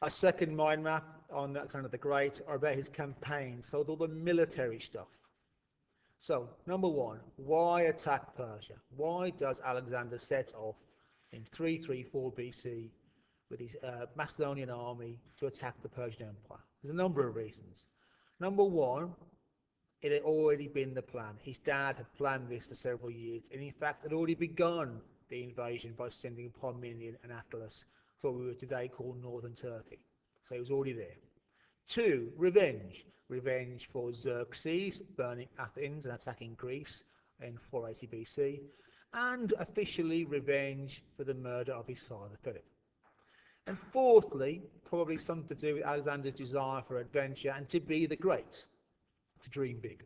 A second mind map on Alexander the Great are about his campaigns, so all the military stuff. So, number one, why attack Persia? Why does Alexander set off in 334 BC with his Macedonian army to attack the Persian Empire? There's a number of reasons. Number one, it had already been the plan. His dad had planned this for several years, and in fact had already begun the invasion by sending Parmenion and Attalus to what we would today call northern Turkey. So he was already there. Two, revenge. Revenge for Xerxes burning Athens and attacking Greece in 480 BC, and officially revenge for the murder of his father Philip. And fourthly, probably something to do with Alexander's desire for adventure and to be the great, to dream big.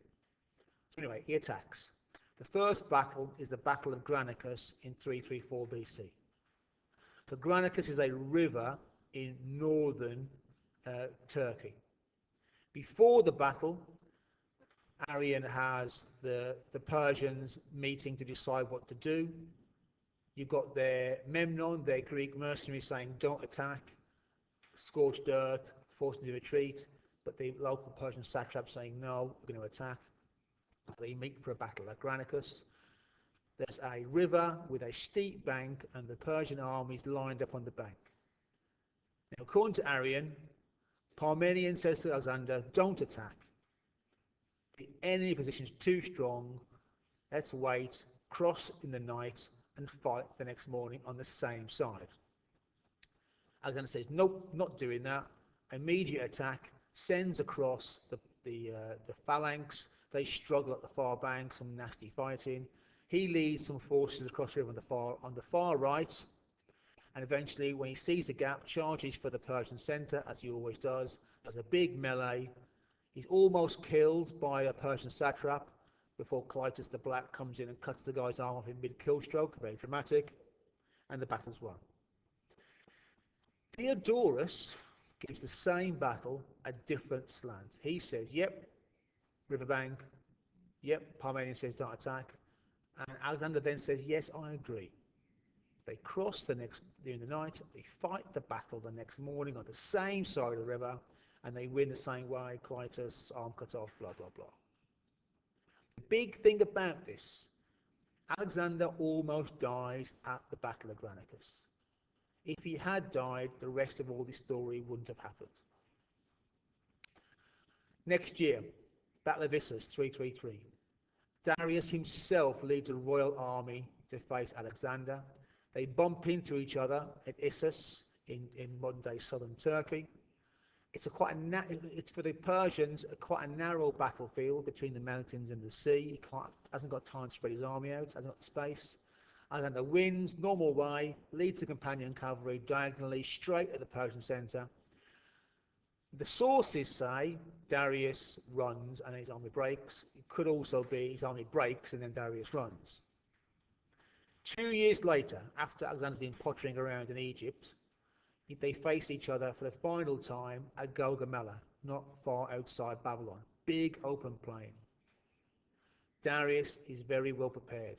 So anyway, he attacks. The first battle is the Battle of Granicus in 334 BC. So Granicus is a river in northern Turkey. Before the battle, Arion has the Persians meeting to decide what to do. You've got their Memnon, their Greek mercenary, saying don't attack, scorched earth, forced into retreat, but the local Persian satrap saying no, we're going to attack. They meet for a battle at Granicus. There's a river with a steep bank and the Persian armies lined up on the bank. Now, according to Arion, Parmenion says to Alexander, don't attack. The enemy position is too strong. Let's wait, cross in the night, and fight the next morning on the same side. Alexander says, nope, not doing that. Immediate attack, sends across the phalanx. They struggle at the far bank, some nasty fighting. He leads some forces across the river on the far right, and eventually, when he sees a gap, charges for the Persian centre, as he always does. There's a big melee. He's almost killed by a Persian satrap before Clytus the Black comes in and cuts the guy's arm off in mid-kill stroke. Very dramatic. And the battle's won. Diodorus gives the same battle a different slant. He says, yep, riverbank. Yep, Parmenion says don't attack. And Alexander then says, yes, I agree. They cross during the night, they fight the battle the next morning on the same side of the river, and they win the same way, Clytus, arm cut off, blah, blah, blah. The big thing about this, Alexander almost dies at the Battle of Granicus. If he had died, the rest of all this story wouldn't have happened. Next year, Battle of Issus, 333. Darius himself leads a royal army to face Alexander. They bump into each other at Issus in modern-day southern Turkey. It's for the Persians quite a narrow battlefield between the mountains and the sea. He hasn't got time to spread his army out, hasn't got the space. Alexander wins, normal way, leads the companion cavalry diagonally straight at the Persian centre. The sources say Darius runs and his army breaks. It could also be his army breaks and then Darius runs. 2 years later, after Alexander's been pottering around in Egypt, they face each other for the final time at Gaugamela, not far outside Babylon. Big open plain. Darius is very well prepared.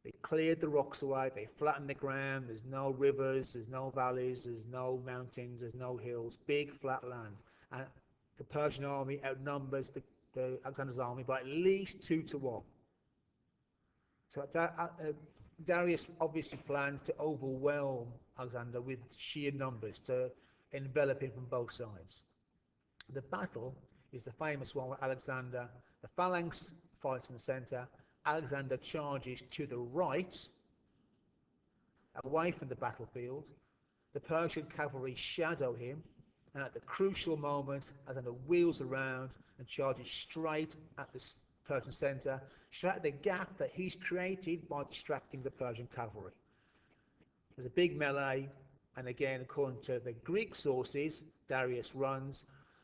They cleared the rocks away, they flattened the ground, there's no rivers, there's no valleys, there's no mountains, there's no hills, big flat land. And the Persian army outnumbers the Alexander's army by at least 2 to 1. So Darius obviously plans to overwhelm Alexander with sheer numbers to envelop him from both sides. The battle is the famous one where Alexander, the phalanx fights in the centre, Alexander charges to the right, away from the battlefield. The Persian cavalry shadow him, and at the crucial moment, Alexander wheels around and charges straight at the Persian centre, straight at the gap that he's created by distracting the Persian cavalry. There's a big melee, and again, according to the Greek sources, Darius runs.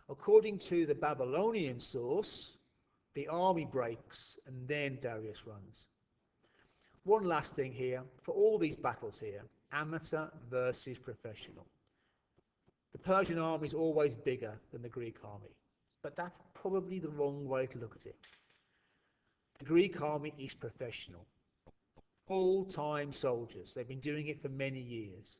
According to the Babylonian source, the army breaks, and then Darius runs. One last thing here, for all these battles here, amateur versus professional. The Persian army is always bigger than the Greek army, but that's probably the wrong way to look at it. The Greek army is professional, full-time soldiers. They've been doing it for many years.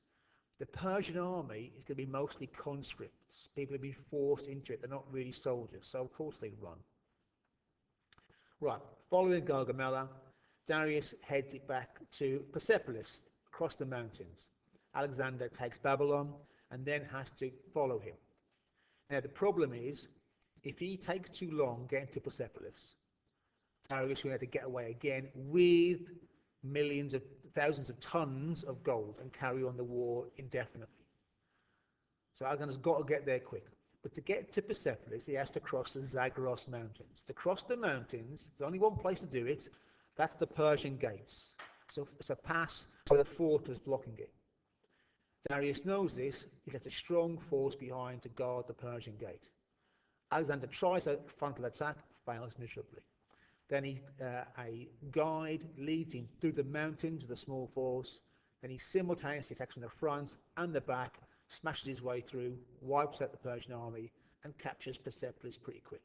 The Persian army is going to be mostly conscripts. People have been forced into it. They're not really soldiers, so of course they run. Right, following Gaugamela, Darius heads it back to Persepolis, across the mountains. Alexander takes Babylon and then has to follow him. Now the problem is, if he takes too long getting to Persepolis, Darius will have to get away again with thousands of tons of gold and carry on the war indefinitely. So Alexander's got to get there quick. But to get to Persepolis, he has to cross the Zagros Mountains. To cross the mountains, there's only one place to do it. That's the Persian gates. So it's a pass with a fortress blocking it. Darius knows this. He left a strong force behind to guard the Persian gate. Alexander tries a frontal attack, fails miserably. Then a guide leads him through the mountains with a small force. Then he simultaneously attacks from the front and the back, smashes his way through, wipes out the Persian army, and captures Persepolis pretty quick.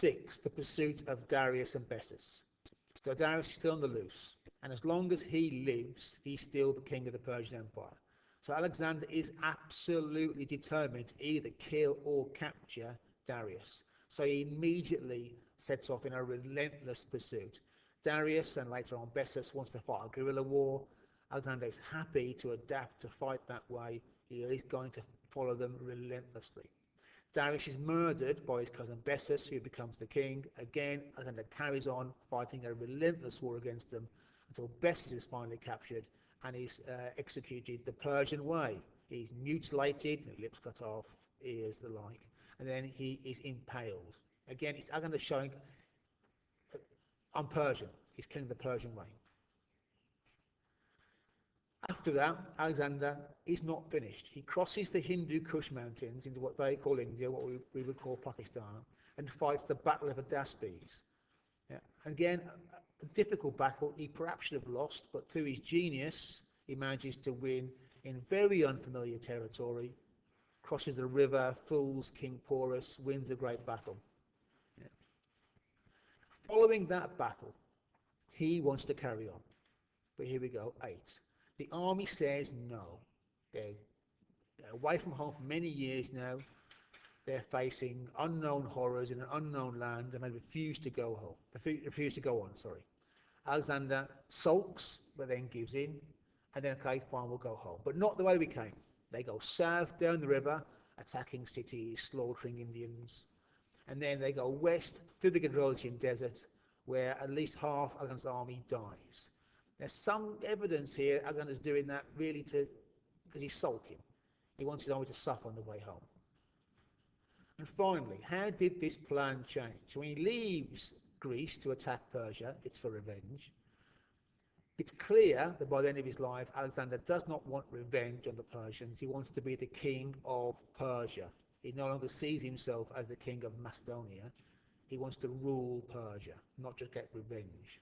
6. The pursuit of Darius and Bessus. So Darius is still on the loose, and as long as he lives, he's still the king of the Persian Empire. So Alexander is absolutely determined to either kill or capture Darius. So he immediately sets off in a relentless pursuit. Darius and later on Bessus wants to fight a guerrilla war. Alexander is happy to adapt to fight that way. He is going to follow them relentlessly. Darius is murdered by his cousin Bessus, who becomes the king. Again, Alexander carries on fighting a relentless war against them until Bessus is finally captured and is executed the Persian way. He's mutilated, lips cut off, ears, the like, and then he is impaled. Again, it's Alexander showing, I'm Persian. He's killing the Persian way. After that, Alexander is not finished. He crosses the Hindu Kush mountains into what they call India, what we would call Pakistan, and fights the Battle of Hydaspes. Yeah. Again, a difficult battle. He perhaps should have lost, but through his genius, he manages to win in very unfamiliar territory, crosses the river, fools King Porus, wins a great battle. Yeah. Following that battle, he wants to carry on. But here we go, 8. The army says no. They're away from home for many years now. They're facing unknown horrors in an unknown land, and they refuse to go home. They refuse to go on, sorry. Alexander sulks, but then gives in, and then, okay, fine, we'll go home. But not the way we came. They go south down the river, attacking cities, slaughtering Indians. And then they go west through the Gedrosian desert, where at least half Alexander's army dies. There's some evidence here Alexander's doing that really because he's sulking. He wants his army to suffer on the way home. And finally, how did this plan change? So when he leaves Greece to attack Persia, it's for revenge. It's clear that by the end of his life, Alexander does not want revenge on the Persians. He wants to be the king of Persia. He no longer sees himself as the king of Macedonia. He wants to rule Persia, not just get revenge.